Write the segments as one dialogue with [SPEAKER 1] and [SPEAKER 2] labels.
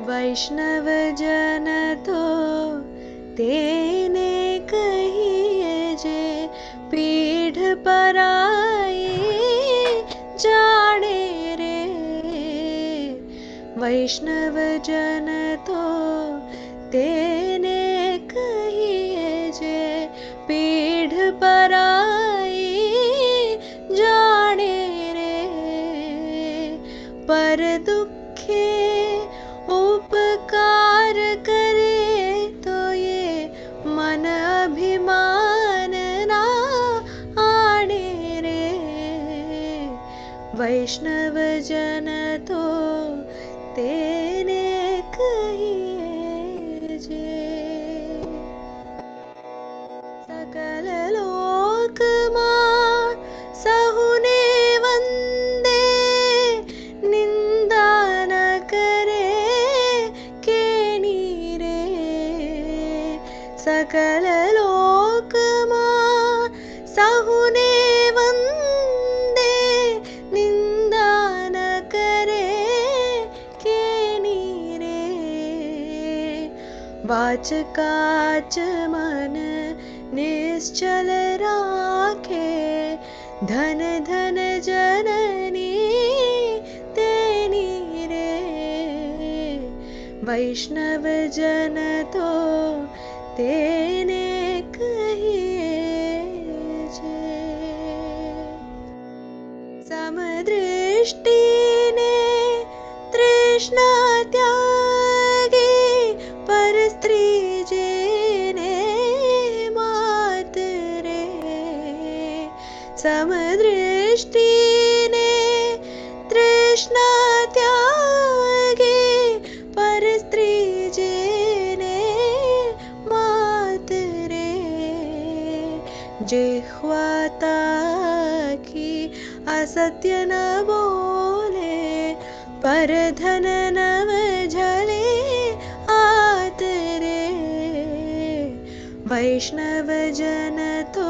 [SPEAKER 1] वैष्णव जन तो तेने कहिए जे पीठ पराई जाने रे। वैष्णव जन तो तेने कहिए जे पीठ पराई जाने रे। पर दुखे उपकार करे तो ये मन अभिमान ना आने रे। वैष्णव जन तो तेने कहिए जे। सकल लोक मां सहुने वंदे निंदा न करे केनी रे। सकल लोक मां सहुने वंदे निंदा न करे केनी रे। वाच काच मन निश्चल राखे धन धन जननी तेनी रे। वैष्णव जन तो तेने कहिए जे। समदृष्टि ने तृष्णा त्यागी पर स्त्री जेने मात रे। समदृष्टि ने तृष्णा त्यागी पर स्त्री जेने मात रे। जिह्वाता की असत्य न बोले पर धन नव झले आत रे। वैष्णव जन तो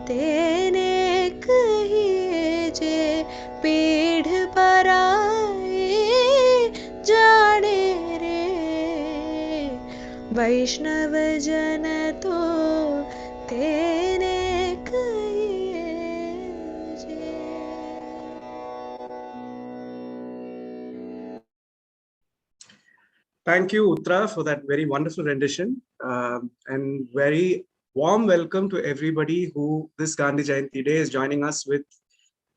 [SPEAKER 1] तेने कहिए जे पीठ पराई जाने रे। वैष्णव जन तो तेने कहिए जे।
[SPEAKER 2] Thank you, Uttara, for that very wonderful rendition, and very warm welcome to everybody who this Gandhi Jayanti Day is joining us with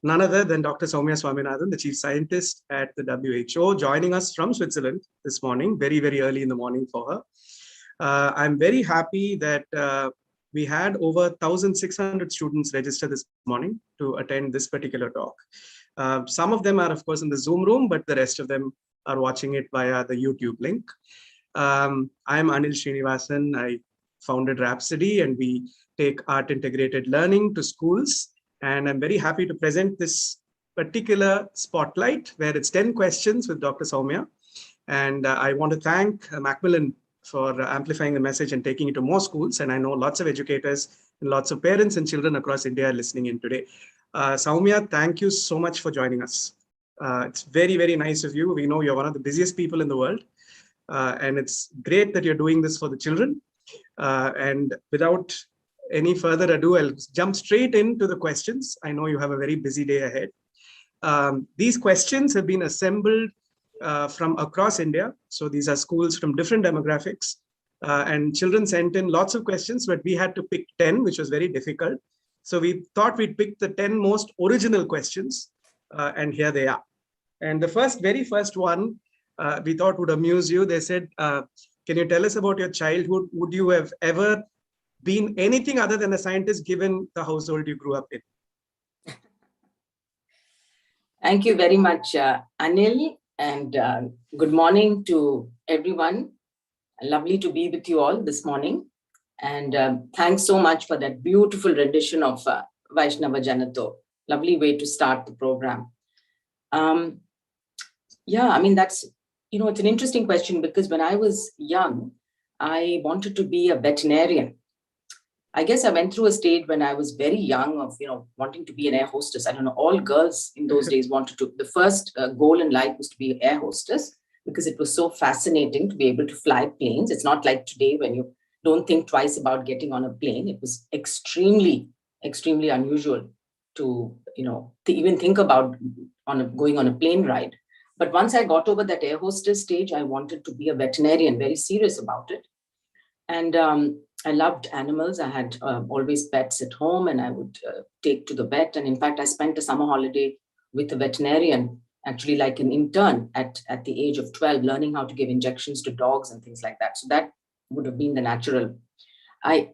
[SPEAKER 2] none other than Dr. Soumya Swaminathan, the Chief Scientist at the WHO, joining us from Switzerland this morning, very, very early in the morning for her. I'm very happy that we had over 1,600 students register this morning to attend this particular talk. Some of them are, of course, in the Zoom room, but the rest of them are watching it via the YouTube link. I'm Anil Srinivasan. I founded Rhapsody, and we take art integrated learning to schools. And I'm very happy to present this particular spotlight where it's 10 questions with Dr. Soumya. And I want to thank Macmillan for amplifying the message and taking it to more schools. And I know lots of educators and lots of parents and children across India are listening in today. Soumya, thank you so much for joining us. It's very, very nice of you. We know you're one of the busiest people in the world. And it's great that you're doing this for the children. And without any further ado, I'll jump straight into the questions. I know you have a very busy day ahead. These questions have been assembled from across India. So these are schools from different demographics. And children sent in lots of questions, but we had to pick 10, which was very difficult. So we thought we'd pick the 10 most original questions, and here they are. And the very first one we thought would amuse you. They said, can you tell us about your childhood? Would you have ever been anything other than a scientist given the household you grew up in?
[SPEAKER 3] Thank you very much, Anil, and good morning to everyone. Lovely to be with you all this morning. And thanks so much for that beautiful rendition of Vaishnava Janato. Lovely way to start the program. Yeah, I mean, that's, it's an interesting question because when I was young, I wanted to be a veterinarian. I guess I went through a stage when I was very young of, wanting to be an air hostess. I don't know, all girls in those days wanted to, the first goal in life was to be an air hostess. because it was so fascinating to be able to fly planes. It's not like today when you don't think twice about getting on a plane. It was extremely, extremely unusual to, to even think about going on a plane ride. But once I got over that air hostess stage, I wanted to be a veterinarian, very serious about it. And I loved animals. I had always pets at home, and I would take to the vet. And in fact, I spent a summer holiday with a veterinarian, actually like an intern at the age of 12, learning how to give injections to dogs and things like that. So that would have been the natural.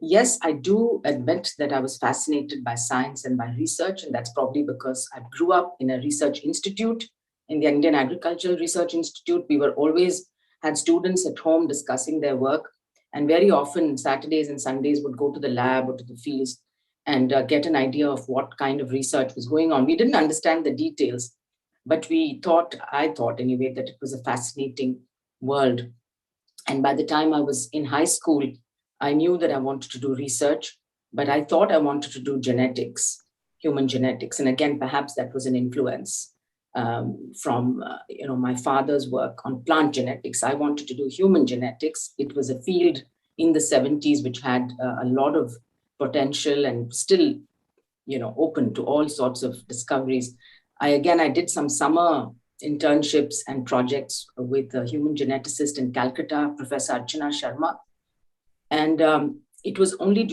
[SPEAKER 3] Yes, I do admit that I was fascinated by science and by research, and that's probably because I grew up in a research institute, in the Indian Agricultural Research Institute. We were always had students at home discussing their work, and very often Saturdays and Sundays would go to the lab or to the fields and get an idea of what kind of research was going on. We didn't understand the details, but I thought anyway, that it was a fascinating world. And by the time I was in high school, I knew that I wanted to do research, but I thought I wanted to do genetics, human genetics. And again, perhaps that was an influence from my father's work on plant genetics. I wanted to do human genetics. It was a field in the 70s which had a lot of potential and still open to all sorts of discoveries. I did some summer internships and projects with a human geneticist in Calcutta, Professor Archana Sharma. And it was only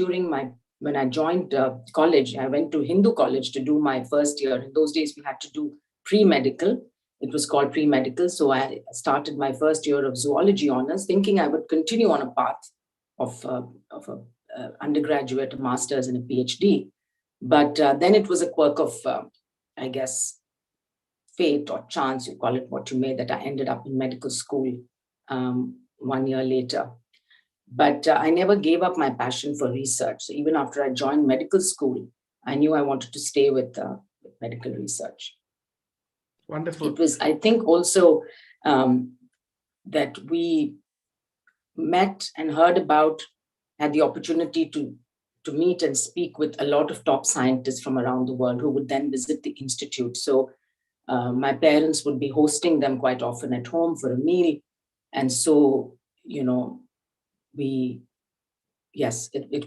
[SPEAKER 3] when I joined college, I went to Hindu college to do my first year. In those days, we had to do pre-medical. It was called pre-medical. So I started my first year of zoology honors, thinking I would continue on a path of a undergraduate, a master's, and a PhD. But then it was a quirk of, I guess, fate or chance, you call it what you may, that I ended up in medical school 1 year later. But I never gave up my passion for research. So even after I joined medical school, I knew I wanted to stay with medical research.
[SPEAKER 2] Wonderful.
[SPEAKER 3] It was, I think, also that we met and heard about, had the opportunity to meet and speak with a lot of top scientists from around the world who would then visit the institute. So my parents would be hosting them quite often at home for a meal. And so, it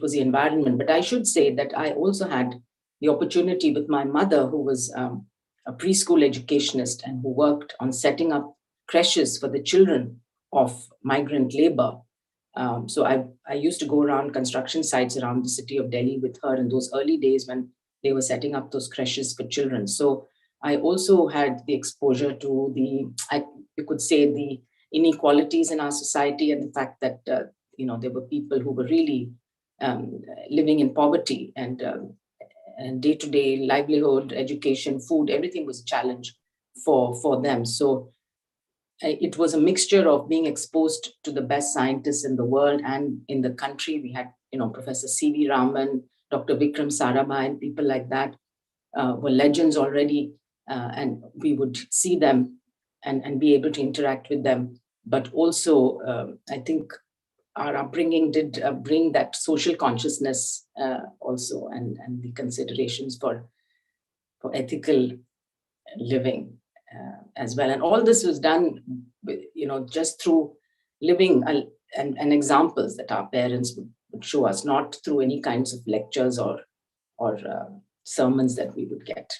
[SPEAKER 3] was the environment. But I should say that I also had the opportunity with my mother, who was a preschool educationist and who worked on setting up creches for the children of migrant labor. So I used to go around construction sites around the city of Delhi with her in those early days when they were setting up those creches for children. So I also had the exposure to you could say, the inequalities in our society, and the fact that there were people who were really living in poverty, and day-to-day livelihood, education, food, everything was a challenge for them. So it was a mixture of being exposed to the best scientists in the world and in the country. We had, Professor C.V. Raman, Dr. Vikram Sarabhai, and people like that were legends already. And we would see them and be able to interact with them. But also, I think our upbringing did bring that social consciousness also, and the considerations for ethical living as well. And all this was done, just through living and examples that our parents would show us, not through any kinds of lectures or sermons that we would get.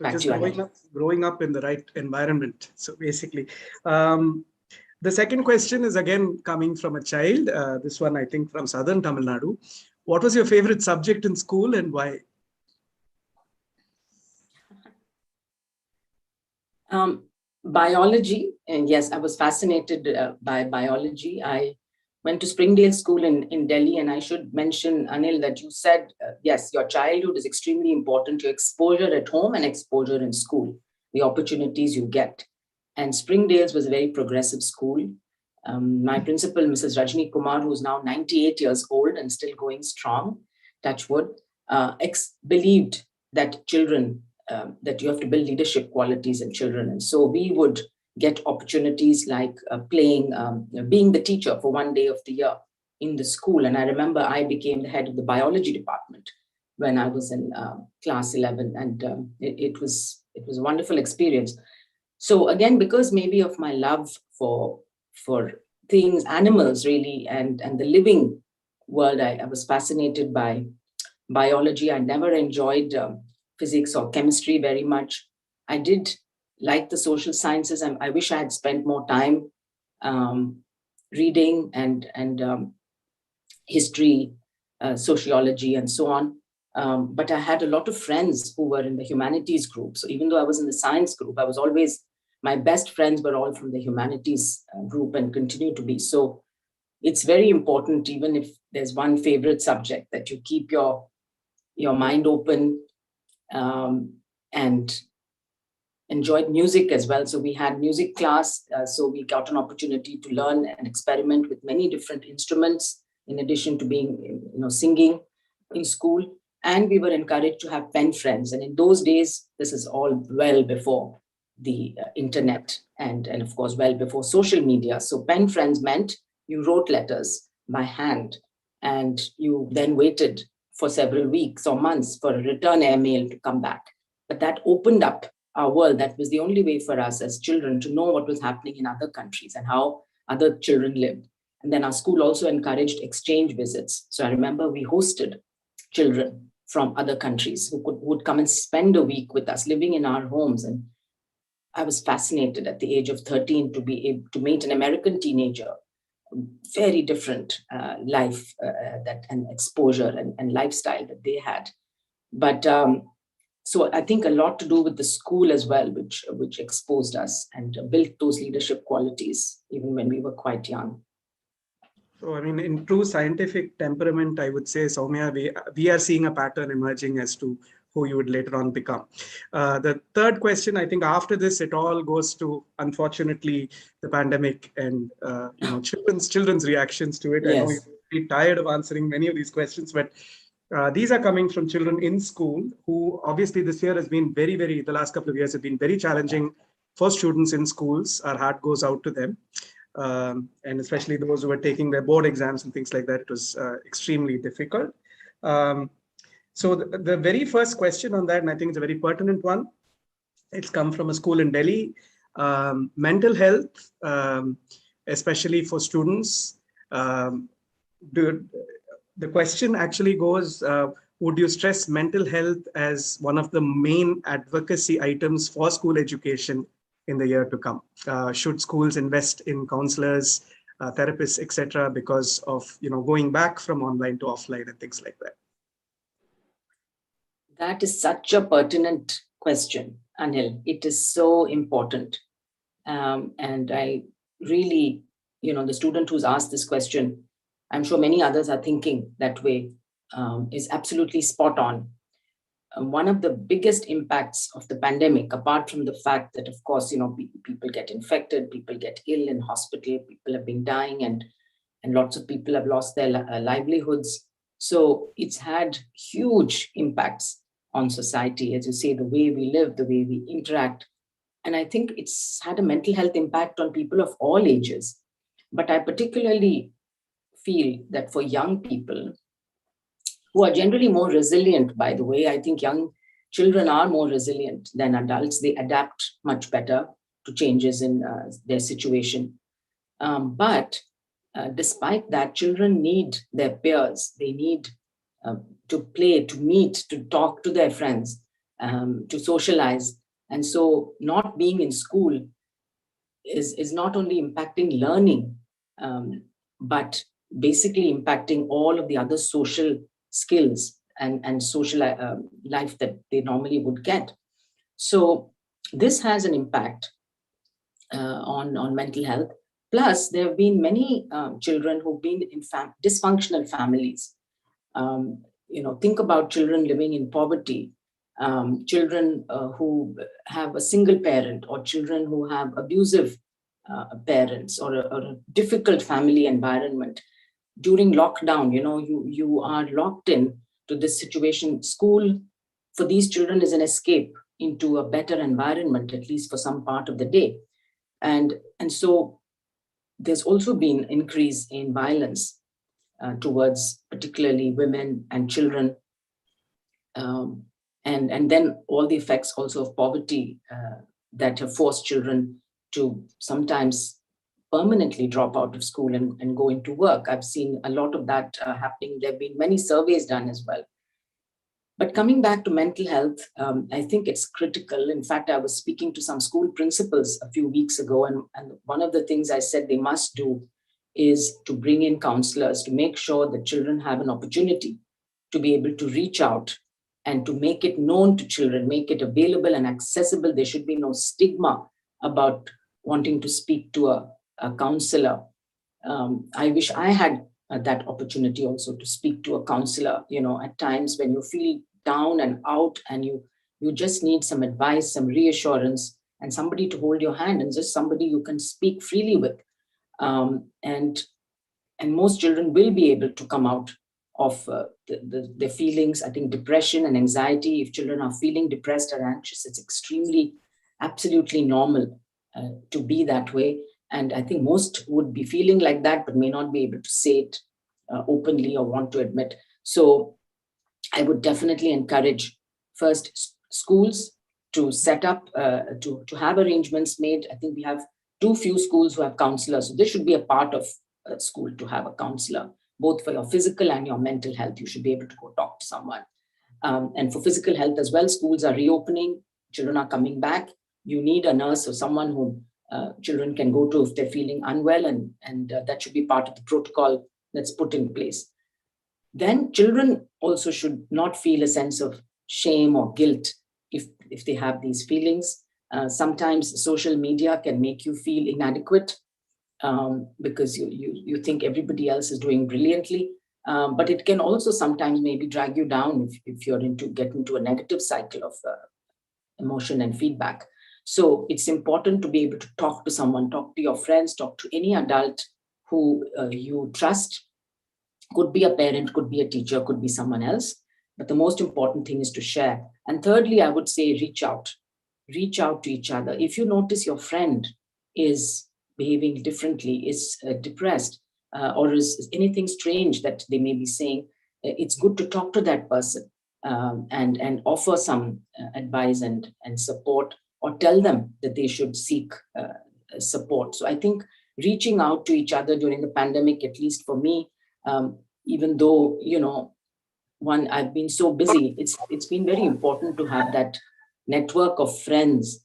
[SPEAKER 2] Just growing up in the right environment. So basically, the second question is again coming from a child. This one, I think, from southern Tamil Nadu. What was your favorite subject in school and why?
[SPEAKER 3] Biology. And yes, I was fascinated by biology. I went to Springdale School in Delhi, and I should mention, Anil, that you said, yes, your childhood is extremely important, your exposure at home and exposure in school, the opportunities you get. And Springdale's was a very progressive school. My principal, Mrs. Rajni Kumar, who's now 98 years old and still going strong, touch wood, believed that children, that you have to build leadership qualities in children. And so we would get opportunities like playing, being the teacher for one day of the year in the school. And I remember I became the head of the biology department when I was in class 11. And it was a wonderful experience. So again, because maybe of my love for things, animals really, and the living world, I was fascinated by biology. I never enjoyed physics or chemistry very much. I did like the social sciences, and I wish I had spent more time reading and history, sociology, and so on. But I had a lot of friends who were in the humanities group. So even though I was in the science group, I was always, my best friends were all from the humanities group and continue to be. So it's very important, even if there's one favorite subject, that you keep your mind open, and enjoyed music as well. So we had music class. So we got an opportunity to learn and experiment with many different instruments, in addition to being, singing in school. And we were encouraged to have pen friends. And in those days, this is all well before the internet and of course, well before social media. So pen friends meant you wrote letters by hand, and you then waited for several weeks or months for a return airmail to come back. But that opened up our world. That was the only way for us as children to know what was happening in other countries and how other children lived. And then our school also encouraged exchange visits. So I remember we hosted children from other countries who would come and spend a week with us, living in our homes. And I was fascinated at the age of 13 to be able to meet an American teenager, very different life and exposure and lifestyle that they had. But so I think a lot to do with the school as well, which exposed us and built those leadership qualities even when we were quite young.
[SPEAKER 2] So, I mean, in true scientific temperament, I would say, Soumya, we are seeing a pattern emerging as to who you would later on become. The third question, I think after this, it all goes to, unfortunately, the pandemic and children's reactions to it.
[SPEAKER 3] Yes.
[SPEAKER 2] I know you're tired of answering many of these questions, but these are coming from children in school who obviously this year has been the last couple of years have been very challenging for students in schools. Our heart goes out to them. And especially those who were taking their board exams and things like that, it was extremely difficult. So the very first question on that, and I think it's a very pertinent one, it's come from a school in Delhi. Mental health, especially for students, the question actually goes, would you stress mental health as one of the main advocacy items for school education in the year to come? Should schools invest in counselors, therapists, etc., because of going back from online to offline and things like that?
[SPEAKER 3] That is such a pertinent question, Anil. It is so important. And I really, the student who's asked this question, I'm sure many others are thinking that way, is absolutely spot on. One of the biggest impacts of the pandemic, apart from the fact that, of course, people get infected, people get ill in hospital, people have been dying, and lots of people have lost their livelihoods. So it's had huge impacts on society, as you say, the way we live, the way we interact. And I think it's had a mental health impact on people of all ages. But I particularly feel that for young people, who are generally more resilient, by the way, I think young children are more resilient than adults. They adapt much better to changes in their situation. But despite that, children need their peers. They need to play, to meet, to talk to their friends, to socialize. And so not being in school is not only impacting learning, but basically impacting all of the other social skills and social life that they normally would get. So this has an impact on mental health. Plus, there have been many children who've been in dysfunctional families. Think about children living in poverty, children who have a single parent, or children who have abusive parents, or a difficult family environment. During lockdown, you are locked in to this situation. School for these children is an escape into a better environment, at least for some part of the day. And so there's also been increase in violence towards particularly women and children. And then all the effects also of poverty that have forced children to sometimes permanently drop out of school and go into work. I've seen a lot of that happening. There have been many surveys done as well. But coming back to mental health, I think it's critical. In fact, I was speaking to some school principals a few weeks ago, and one of the things I said they must do is to bring in counselors to make sure that children have an opportunity to be able to reach out and to make it known to children, make it available and accessible. There should be no stigma about wanting to speak to a counselor. I wish I had that opportunity also to speak to a counselor, at times when you feel down and out and you just need some advice, some reassurance, and somebody to hold your hand, and just somebody you can speak freely with. And most children will be able to come out of their feelings. I think depression and anxiety, if children are feeling depressed or anxious, it's absolutely normal to be that way. And I think most would be feeling like that, but may not be able to say it openly or want to admit. So I would definitely encourage first schools to set up, to have arrangements made. I think we have too few schools who have counselors. So this should be a part of school to have a counselor, both for your physical and your mental health. You should be able to go talk to someone. And for physical health as well, schools are reopening, children are coming back. You need a nurse or someone who children can go to if they're feeling unwell, and that should be part of the protocol that's put in place. Then children also should not feel a sense of shame or guilt if they have these feelings. Sometimes social media can make you feel inadequate because you think everybody else is doing brilliantly. But it can also sometimes maybe drag you down if you're get into a negative cycle of emotion and feedback. So it's important to be able to talk to someone, talk to your friends, talk to any adult who you trust. Could be a parent, could be a teacher, could be someone else. But the most important thing is to share. And thirdly, I would say reach out to each other. If you notice your friend is behaving differently, is depressed, or is anything strange that they may be saying, it's good to talk to that person and offer some advice and support, or tell them that they should seek support. So I think reaching out to each other during the pandemic, at least for me, even though, I've been so busy, it's been very important to have that network of friends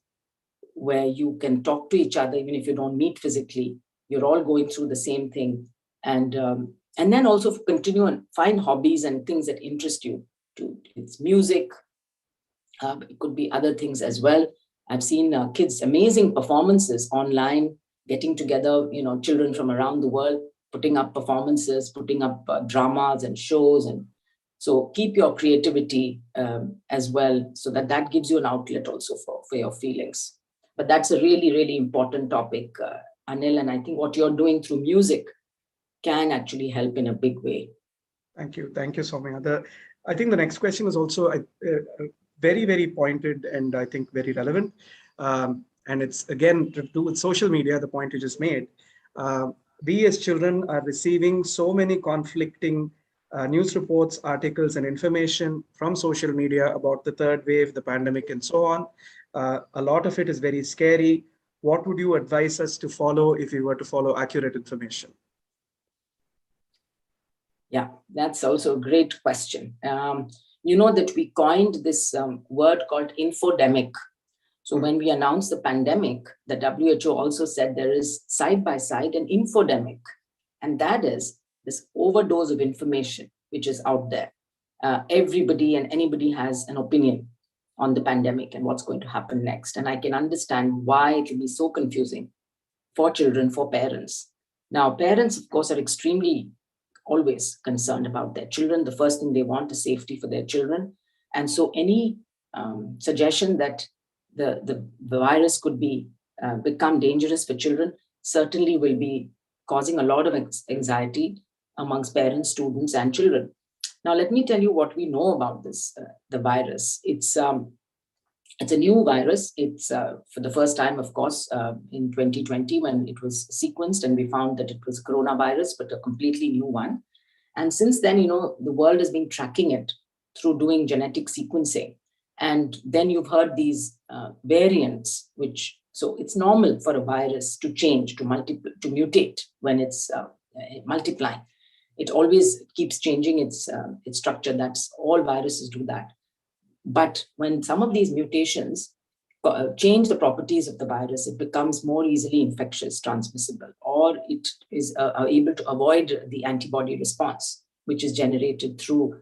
[SPEAKER 3] where you can talk to each other, even if you don't meet physically. You're all going through the same thing. And then also continue and find hobbies and things that interest you. It's music, it could be other things as well. I've seen kids, amazing performances online, getting together, children from around the world, putting up performances, putting up dramas and shows. And so keep your creativity as well, so that gives you an outlet also for your feelings. But that's a really, really important topic, Anil. And I think what you're doing through music can actually help in a big way.
[SPEAKER 2] Thank you, Soumya. I think the next question is also very, very pointed and I think very relevant. And it's again to do with social media, the point you just made. We as children are receiving so many conflicting news reports, articles, and information from social media about the third wave, the pandemic, and so on. A lot of it is very scary. What would you advise us to follow if we were to follow accurate information?
[SPEAKER 3] Yeah, that's also a great question. You know that we coined this word called infodemic. So when we announced the pandemic, the WHO also said there is side by side an infodemic. And that is this overdose of information which is out there. Everybody and anybody has an opinion on the pandemic and what's going to happen next. And I can understand why it will be so confusing for children, for parents. Now, parents, of course, are extremely always concerned about their children. The first thing they want is safety for their children. And so any suggestion that the virus could become dangerous for children certainly will be causing a lot of anxiety amongst parents, students, and children. Now, let me tell you what we know about this, the virus. It's a new virus. It's for the first time, of course, in 2020 when it was sequenced and we found that it was coronavirus, but a completely new one. And since then, the world has been tracking it through doing genetic sequencing. And then you've heard these variants, so it's normal for a virus to change, to mutate when it's multiplying. It always keeps changing its structure. That's all viruses do that. But when some of these mutations change the properties of the virus, it becomes more easily infectious, transmissible, or it is able to avoid the antibody response, which is generated through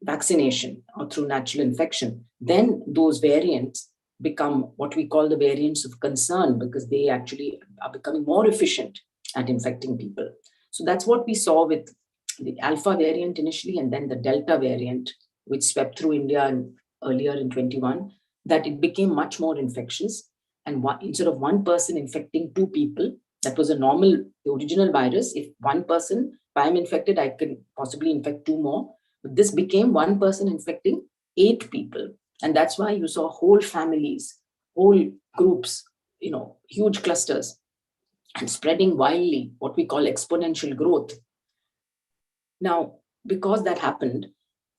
[SPEAKER 3] vaccination or through natural infection. Then those variants become what we call the variants of concern, because they actually are becoming more efficient at infecting people. So that's what we saw with the Alpha variant initially, and then the Delta variant, which swept through India earlier in 21, that it became much more infectious. And instead of one person infecting two people, that was the original virus. If one person, if I'm infected, I can possibly infect two more. But this became one person infecting 8 people. And that's why you saw whole families, whole groups, huge clusters, and spreading wildly, what we call exponential growth. Now, because that happened,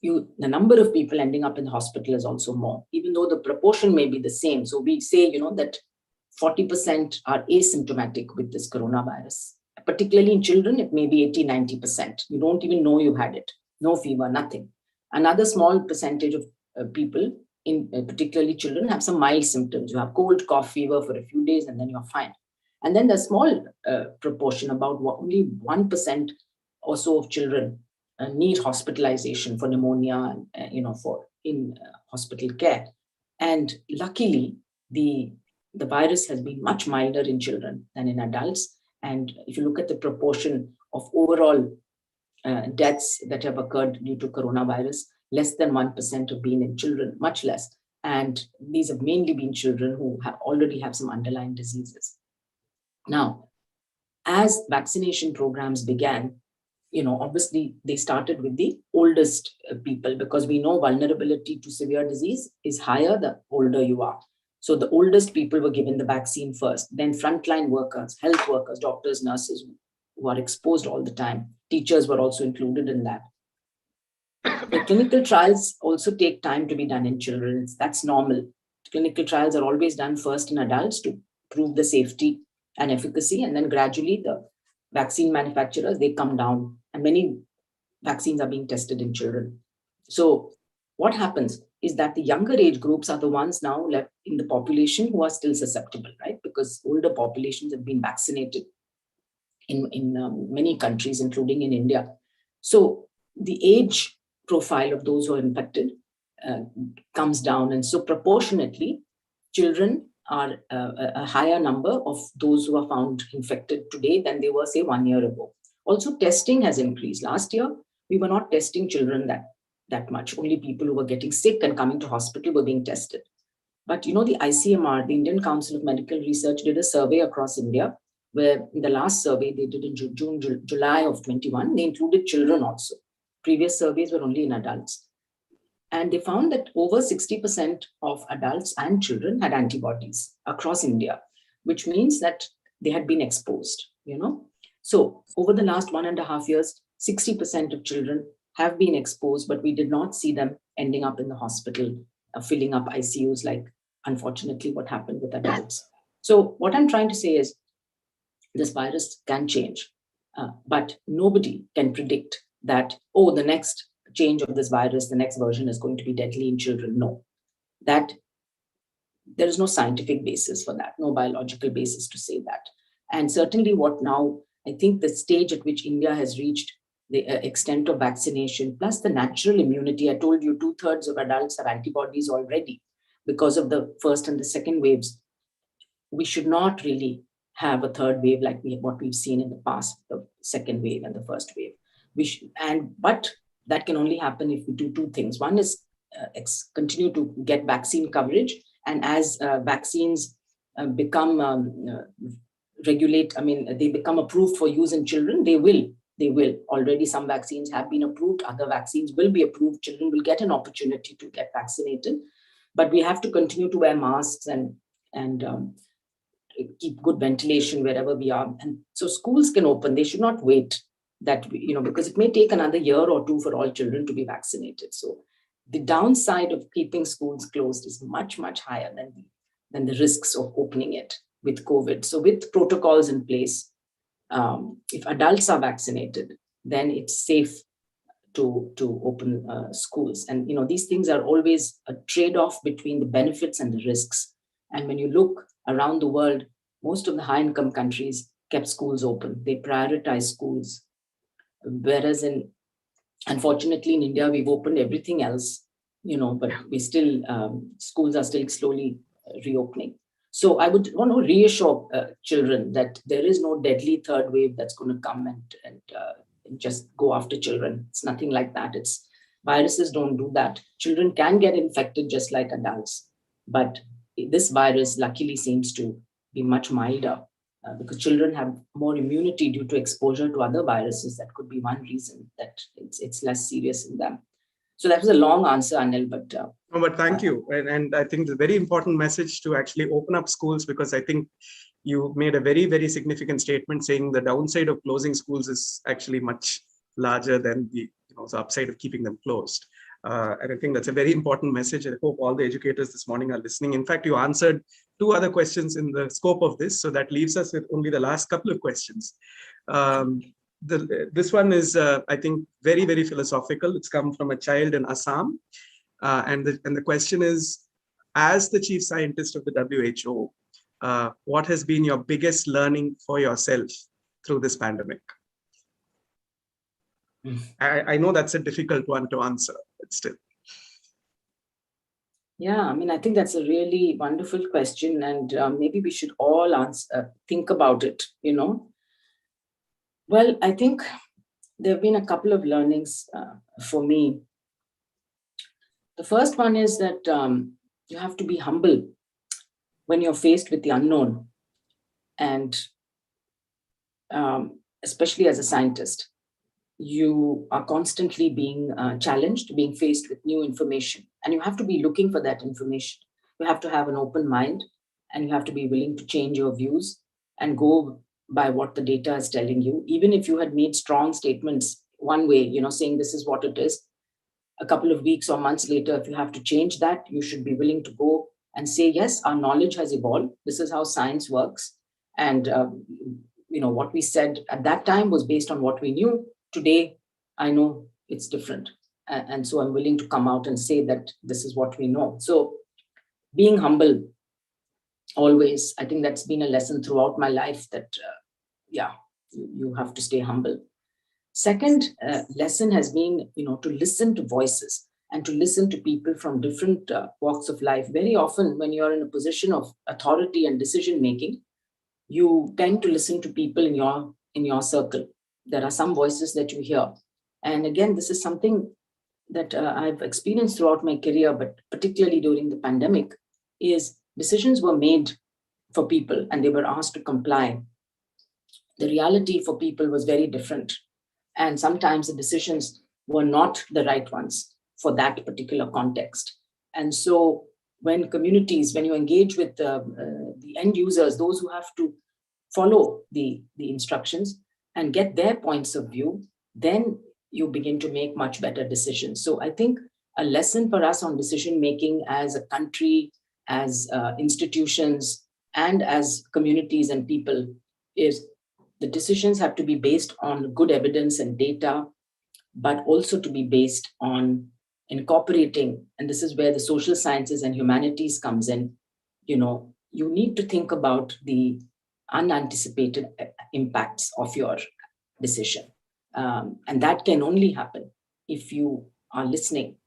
[SPEAKER 3] the number of people ending up in the hospital is also more, even though the proportion may be the same. So we say, that 40% are asymptomatic with this coronavirus. Particularly in children, it may be 80-90%. You don't even know you had it. No fever, nothing. Another small percentage of people, particularly children, have some mild symptoms. You have cold, cough, fever for a few days, and then you're fine. And then the small proportion, about only 1% or so of children need hospitalization for pneumonia, for hospital care. And luckily, the virus has been much milder in children than in adults. And if you look at the proportion of overall deaths that have occurred due to coronavirus, less than 1% have been in children, much less. And these have mainly been children who already have some underlying diseases. Now, as vaccination programs began, obviously they started with the oldest people, because we know vulnerability to severe disease is higher the older you are. So the oldest people were given the vaccine first, then frontline workers, health workers, doctors, nurses who are exposed all the time. Teachers were also included in that. The clinical trials also take time to be done in children. That's normal. Clinical trials are always done first in adults to prove the safety and efficacy, and then gradually the vaccine manufacturers, they come down, and many vaccines are being tested in children. So what happens is that the younger age groups are the ones now left in the population who are still susceptible, right? Because older populations have been vaccinated in many countries, including in India. So the age profile of those who are infected comes down. And so proportionately, children are a higher number of those who are found infected today than they were, say, 1 year ago. Also, testing has increased. Last year, we were not testing children that much. Only people who were getting sick and coming to hospital were being tested. But, the ICMR, the Indian Council of Medical Research, did a survey across India, where in the last survey they did in July of 21, they included children also. Previous surveys were only in adults. And they found that over 60% of adults and children had antibodies across India, which means that they had been exposed, So over the last 1.5 years, 60% of children have been exposed, but we did not see them ending up in the hospital, filling up ICUs like, unfortunately, what happened with adults. So what I'm trying to say is this virus can change, but nobody can predict that, the next change of this virus, the next version is going to be deadly in children. No, that there is no scientific basis for that, no biological basis to say that. And certainly what now, I think the stage at which India has reached, the extent of vaccination, plus the natural immunity. I told you 2/3 of adults have antibodies already because of the first and the second waves. We should not really have a third wave like what we've seen in the past, the second wave and the first wave. But that can only happen if we do two things. One is continue to get vaccine coverage, and as vaccines become they become approved for use in children, they will. Already some vaccines have been approved, other vaccines will be approved, children will get an opportunity to get vaccinated. But we have to continue to wear masks and keep good ventilation wherever we are. And so schools can open, they should not wait that, because it may take another year or two for all children to be vaccinated. So the downside of keeping schools closed is much, much higher than than the risks of opening it with COVID. So with protocols in place, if adults are vaccinated, then it's safe to open schools. And these things are always a trade-off between the benefits and the risks. And when you look around the world, most of the high-income countries kept schools open. They prioritize schools. Whereas unfortunately, in India, we've opened everything else, but we still, schools are still slowly reopening. So I would want to reassure children that there is no deadly third wave that's going to come and just go after children. It's nothing like that. Viruses don't do that. Children can get infected just like adults, but this virus luckily seems to be much milder because children have more immunity due to exposure to other viruses. That could be one reason that it's less serious in them. So that was a long answer, Anil, but...
[SPEAKER 2] No, but thank you. And I think it's a very important message to actually open up schools, because I think you made a very, very significant statement saying the downside of closing schools is actually much larger than the upside of keeping them closed. And I think that's a very important message. I hope all the educators this morning are listening. In fact, you answered 2 other questions in the scope of this. So that leaves us with only the last couple of questions. This one is, I think, very, very philosophical. It's come from a child in Assam. And the question is, as the chief scientist of the WHO, what has been your biggest learning for yourself through this pandemic? I know that's a difficult one to answer, but still.
[SPEAKER 3] Yeah, I mean, I think that's a really wonderful question, and maybe we should all think about it, Well, I think there have been a couple of learnings for me. The first one is that you have to be humble when you're faced with the unknown, and especially as a scientist, you are constantly being challenged, being faced with new information, and you have to be looking for that information. You have to have an open mind, and you have to be willing to change your views and go by what the data is telling you. Even if you had made strong statements one way, saying this is what it is, a couple of weeks or months later, if you have to change that, you should be willing to go and say, yes, our knowledge has evolved. This is how science works. And, what we said at that time was based on what we knew. Today, I know it's different. And so I'm willing to come out and say that this is what we know. So being humble, always, I think that's been a lesson throughout my life that, you have to stay humble. Second lesson has been, to listen to voices and to listen to people from different walks of life. Very often when you're in a position of authority and decision-making, you tend to listen to people in your circle. There are some voices that you hear. And again, this is something that I've experienced throughout my career, but particularly during the pandemic, is decisions were made for people and they were asked to comply. The reality for people was very different. And sometimes the decisions were not the right ones for that particular context. And so when you engage with the end users, those who have to follow the instructions and get their points of view, then you begin to make much better decisions. So I think a lesson for us on decision-making as a country, as institutions, and as communities and people is the decisions have to be based on good evidence and data, but also to be based on incorporating, and this is where the social sciences and humanities comes in, you need to think about the unanticipated impacts of your decision. And that can only happen if you are listening,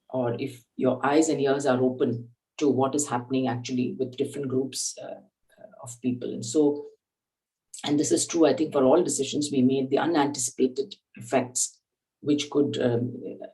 [SPEAKER 3] or if your eyes and ears are open to what is happening actually with different groups of people. And so, and this is true, I think, for all decisions we made, the unanticipated effects, which could,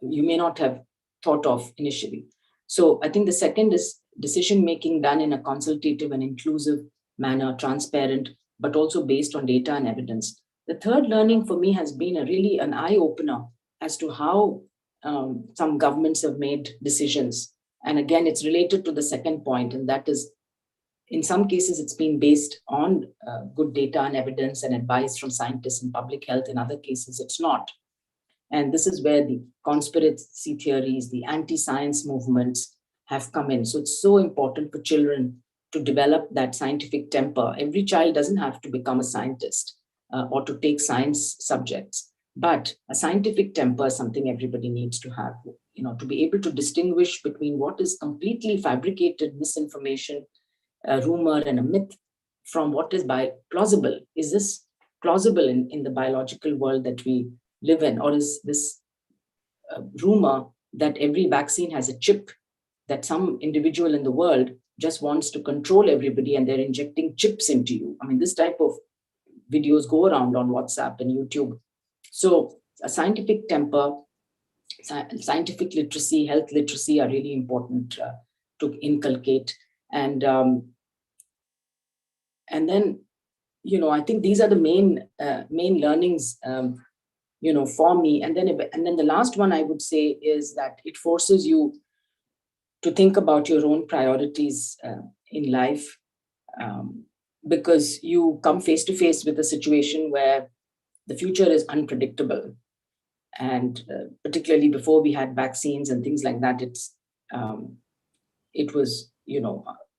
[SPEAKER 3] you may not have thought of initially. So I think the second is decision-making done in a consultative and inclusive manner, transparent, but also based on data and evidence. The third learning for me has been really an eye-opener as to how some governments have made decisions. And again, it's related to the second point, and that is, in some cases, it's been based on good data and evidence and advice from scientists and public health. In other cases, it's not. And this is where the conspiracy theories, the anti-science movements have come in. So it's so important for children to develop that scientific temper. Every child doesn't have to become a scientist or to take science subjects, but a scientific temper is something everybody needs to have, to be able to distinguish between what is completely fabricated misinformation, a rumor and a myth, from what is plausible. Is this plausible in the biological world that we live in? Or is this rumor that every vaccine has a chip, that some individual in the world just wants to control everybody and they're injecting chips into you? I mean, this type of videos go around on WhatsApp and YouTube. So a scientific temper, scientific literacy, health literacy are really important to inculcate. And then, I think these are the main learnings, for me. And then the last one I would say is that it forces you to think about your own priorities in life, because you come face to face with a situation where the future is unpredictable. And particularly before we had vaccines and things like that, it was,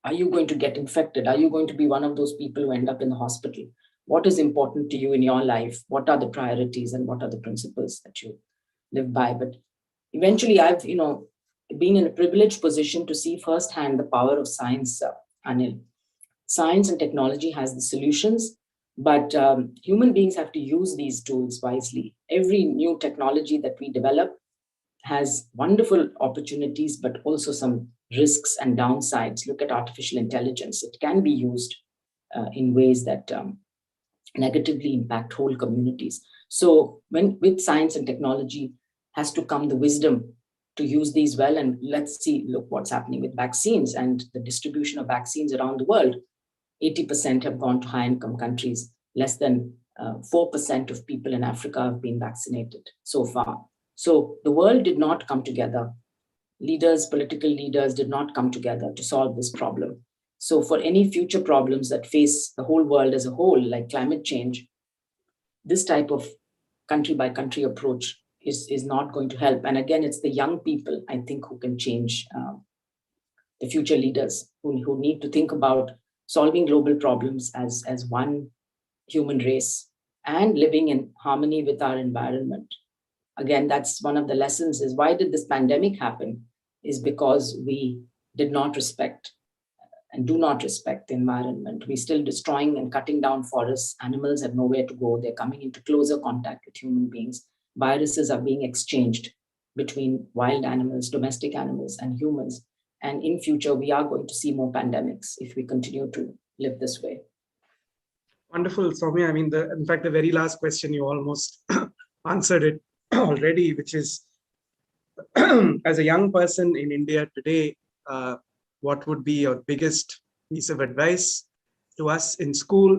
[SPEAKER 3] are you going to get infected? Are you going to be one of those people who end up in the hospital? What is important to you in your life? What are the priorities and what are the principles that you live by? But eventually I've, been in a privileged position to see firsthand the power of science, Anil. Science and technology has the solutions, but human beings have to use these tools wisely. Every new technology that we develop has wonderful opportunities, but also some risks and downsides. Look at artificial intelligence. It can be used in ways that negatively impact whole communities. So with science and technology has to come the wisdom to use these well. And let's see, look what's happening with vaccines and the distribution of vaccines around the world. 80% have gone to high-income countries. Less than 4% of people in Africa have been vaccinated so far. So the world did not come together. Political leaders did not come together to solve this problem. So for any future problems that face the whole world as a whole, like climate change, this type of country-by-country approach is not going to help. And again, it's the young people, I think, who can change the future leaders, who need to think about solving global problems as one human race and living in harmony with our environment. Again, that's one of the lessons, is why did this pandemic happen? Is because we did not respect and do not respect the environment. We're still destroying and cutting down forests. Animals have nowhere to go. They're coming into closer contact with human beings. Viruses are being exchanged between wild animals, domestic animals, and humans. And in future, we are going to see more pandemics if we continue to live this way.
[SPEAKER 2] Wonderful, Soumya. I mean, in fact, the very last question, you almost answered it already, which is, as a young person in India today, what would be your biggest piece of advice to us in school?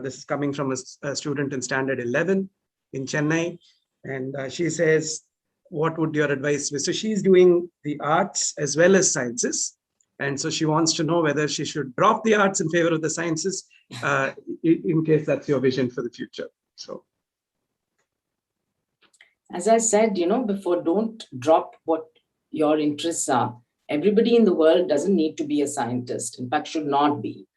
[SPEAKER 2] This is coming from a student in standard 11 in Chennai. And she says, what would your advice be? So she's doing the arts as well as sciences. And so she wants to know whether she should drop the arts in favor of the sciences, in case that's your vision for the future. So,
[SPEAKER 3] as I said, before, don't drop what your interests are. Everybody in the world doesn't need to be a scientist. In fact, should not be.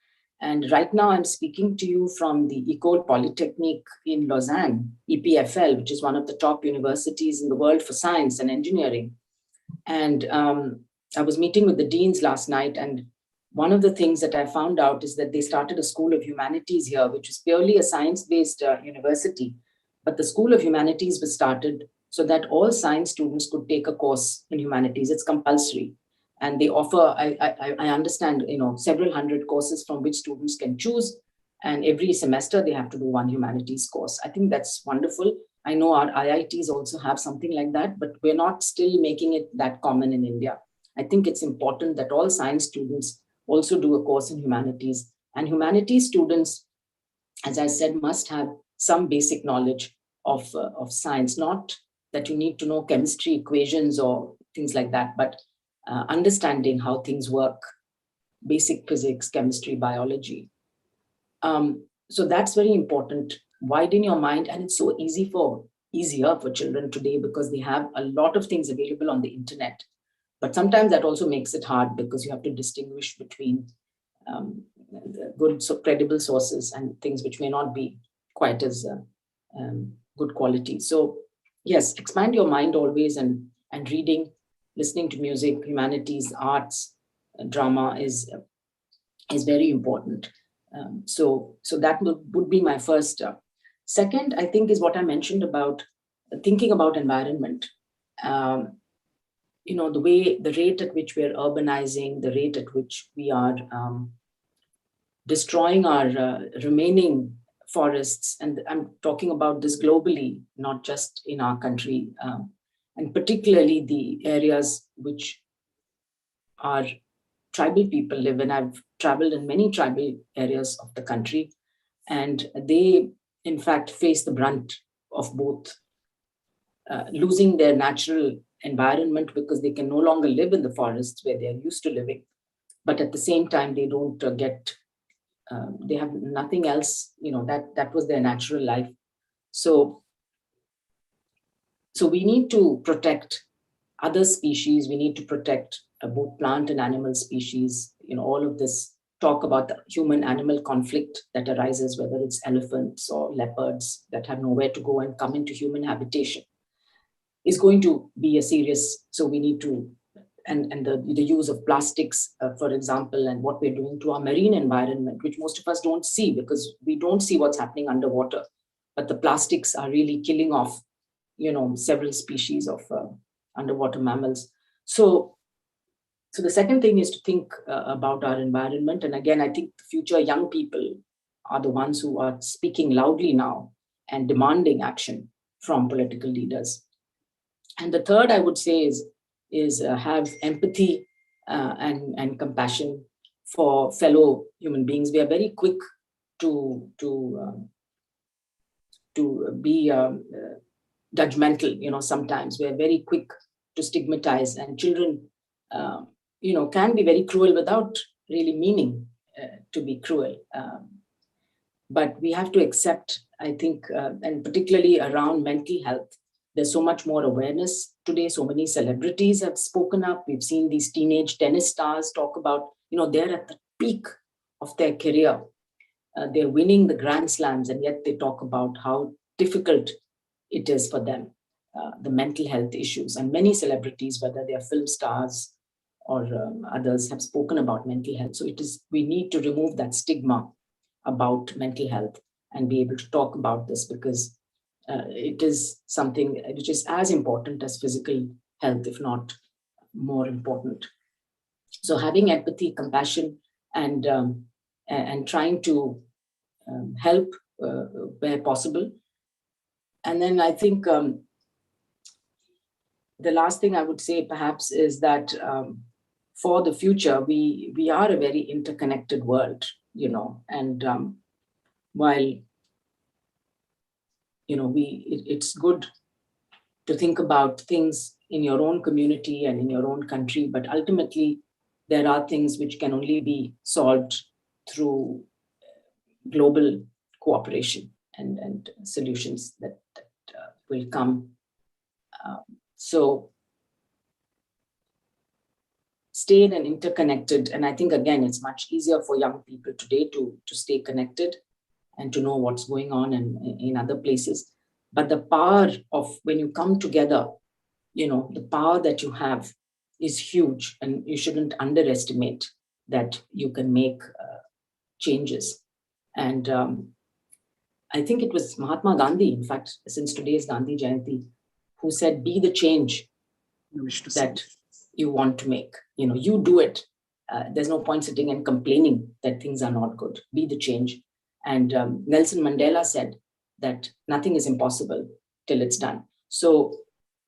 [SPEAKER 3] And right now I'm speaking to you from the École Polytechnique in Lausanne, EPFL, which is one of the top universities in the world for science and engineering. And I was meeting with the deans last night, and one of the things that I found out is that they started a School of Humanities here, which is purely a science-based university. But the School of Humanities was started so that all science students could take a course in humanities. It's compulsory. And they offer, I understand, several hundred courses from which students can choose. And every semester they have to do one humanities course. I think that's wonderful. I know our IITs also have something like that, but we're not still making it that common in India. I think it's important that all science students also do a course in humanities. And humanities students, as I said, must have some basic knowledge of science. Not that you need to know chemistry equations or things like that, but understanding how things work, basic physics, chemistry, biology. So that's very important. Widen your mind. And it's so easier for children today because they have a lot of things available on the internet. But sometimes that also makes it hard because you have to distinguish between good, credible sources and things which may not be quite as good quality. So yes, expand your mind always, and reading, listening to music, humanities, arts, drama is very important. So that would be my first. Second, I think, is what I mentioned about thinking about environment. The rate at which we are urbanizing, the rate at which we are destroying our remaining forests, and I'm talking about this globally, not just in our country, and particularly the areas which our tribal people live in. I've traveled in many tribal areas of the country, and they, in fact, face the brunt of both losing their natural environment because they can no longer live in the forests where they're used to living, but at the same time, they don't they have nothing else, that was their natural life. So we need to protect other species. We need to protect both plant and animal species. All of this talk about the human-animal conflict that arises, whether it's elephants or leopards that have nowhere to go and come into human habitation, is going to be a serious. So we need to, and the use of plastics, for example, and what we're doing to our marine environment, which most of us don't see because we don't see what's happening underwater. But the plastics are really killing off, several species of underwater mammals. So the second thing is to think about our environment. And again, I think the future young people are the ones who are speaking loudly now and demanding action from political leaders. And the third, I would say, is have empathy and compassion for fellow human beings. We are very quick to be judgmental. Sometimes we're very quick to stigmatize, and children, can be very cruel without really meaning to be cruel. But we have to accept, I think, and particularly around mental health, there's so much more awareness today. So many celebrities have spoken up. We've seen these teenage tennis stars talk about, they're at the peak of their career. They're winning the Grand Slams, and yet they talk about how difficult it is for them, the mental health issues. And many celebrities, whether they are film stars or others, have spoken about mental health. So we need to remove that stigma about mental health and be able to talk about this, because it is something which is as important as physical health, if not more important. So having empathy, compassion, and trying to help where possible. And then I think the last thing I would say perhaps is that for the future, we are a very interconnected world, and while it's good to think about things in your own community and in your own country, but ultimately there are things which can only be solved through global cooperation and solutions that will come. So stayed and interconnected. And I think, again, it's much easier for young people today to stay connected and to know what's going on in other places. But the power of when you come together, the power that you have is huge, and you shouldn't underestimate that you can make changes. And I think it was Mahatma Gandhi, in fact, since today is Gandhi Jayanti, who said, be the change that you want to make. You do it. There's no point sitting and complaining that things are not good. Be the change. And Nelson Mandela said that nothing is impossible till it's done. So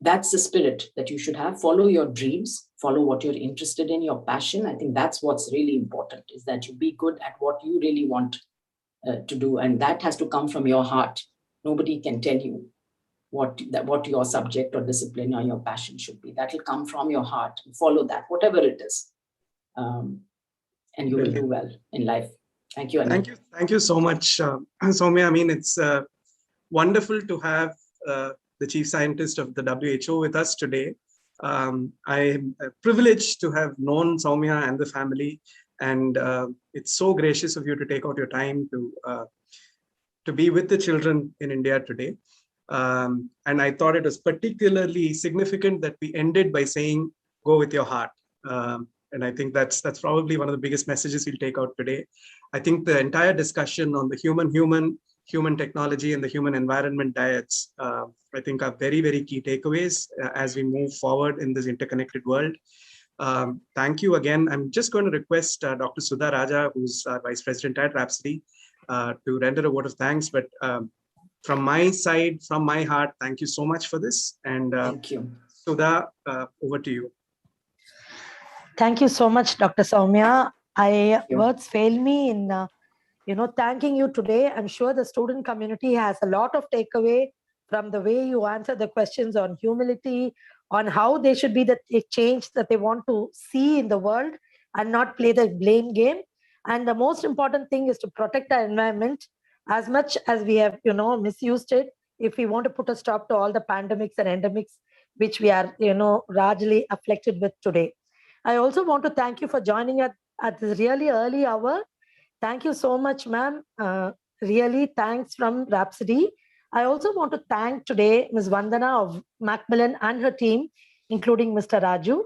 [SPEAKER 3] that's the spirit that you should have. Follow your dreams, follow what you're interested in, your passion. I think that's what's really important, is that you be good at what you really want to do. And that has to come from your heart. Nobody can tell you what your subject or discipline or your passion should be. That will come from your heart. Follow that, whatever it is. And you will do well in life. Thank you, Anil.
[SPEAKER 2] Thank you so much, Soumya. I mean, it's wonderful to have the chief scientist of the WHO with us today. I am privileged to have known Soumya and the family And it's so gracious of you to take out your time to be with the children in India today. And I thought it was particularly significant that we ended by saying, go with your heart. And I think that's probably one of the biggest messages we'll take out today. I think the entire discussion on the human technology and the human environment diets, I think are very, very key takeaways as we move forward in this interconnected world. Thank you again. I'm just going to request Dr. Sudha Raja, who's our Vice President at Rhapsody, to render a vote of thanks. But from my side, from my heart, thank you so much for this. And
[SPEAKER 3] thank you.
[SPEAKER 2] Sudha, over to you.
[SPEAKER 4] Thank you so much, Dr. Soumya. Words fail me in thanking you today. I'm sure the student community has a lot of takeaway from the way you answer the questions on humility, on how they should be the change that they want to see in the world and not play the blame game. And the most important thing is to protect our environment as much as we have, misused it, if we want to put a stop to all the pandemics and endemics which we are, largely afflicted with today. I also want to thank you for joining us at this really early hour. Thank you so much, ma'am. Really, thanks from Rhapsody. I also want to thank today Ms. Vandana of Macmillan and her team, including Mr. Raju,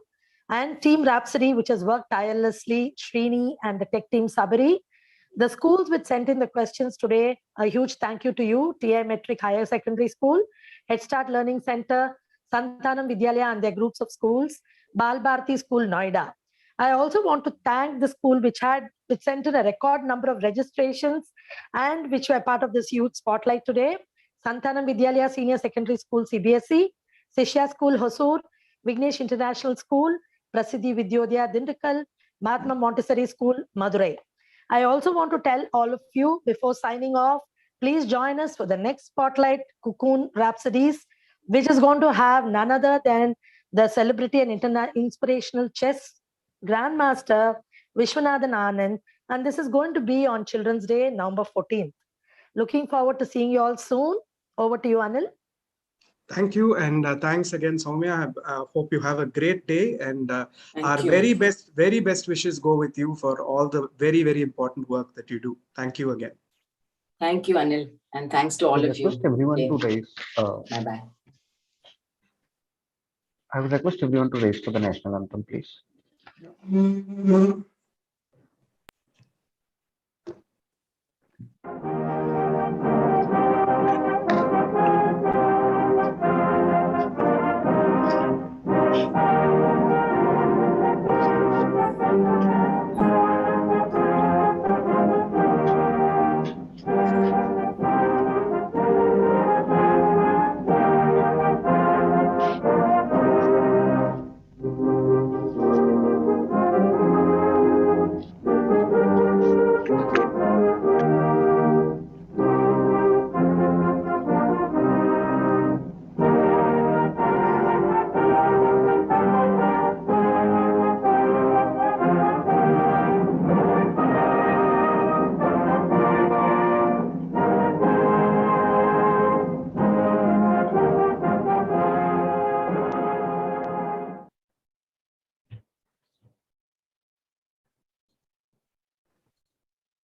[SPEAKER 4] and Team Rhapsody, which has worked tirelessly, Srini and the tech team Sabari. The schools which sent in the questions today, a huge thank you to you, TI Metric Higher Secondary School, Head Start Learning Center, Santhanam Vidyalaya and their groups of schools, Bal Bharati School, Noida. I also want to thank the school which sent in a record number of registrations and which were part of this youth spotlight today. Santhanam Vidyalaya Senior Secondary School, CBSE, Sishya School, Hosur, Vignesh International School, Prasiddhi Vidyodaya, Dindakal, Mahatma Montessori School, Madurai. I also want to tell all of you before signing off, please join us for the next Spotlight Cocoon Rhapsodies, which is going to have none other than the celebrity and inspirational chess Grandmaster Vishwanathan Anand, and this is going to be on Children's Day, November 14th. Looking forward to seeing you all soon. Over to you, Anil.
[SPEAKER 2] Thank you, and thanks again, Soumya. I hope you have a great day, and our very best wishes go with you for all the very, very important work that you do. Thank you again.
[SPEAKER 3] Thank you, Anil, and thanks to all of you.
[SPEAKER 5] Everyone to raise.
[SPEAKER 3] Bye-bye.
[SPEAKER 5] I would request everyone to raise for the national anthem, please.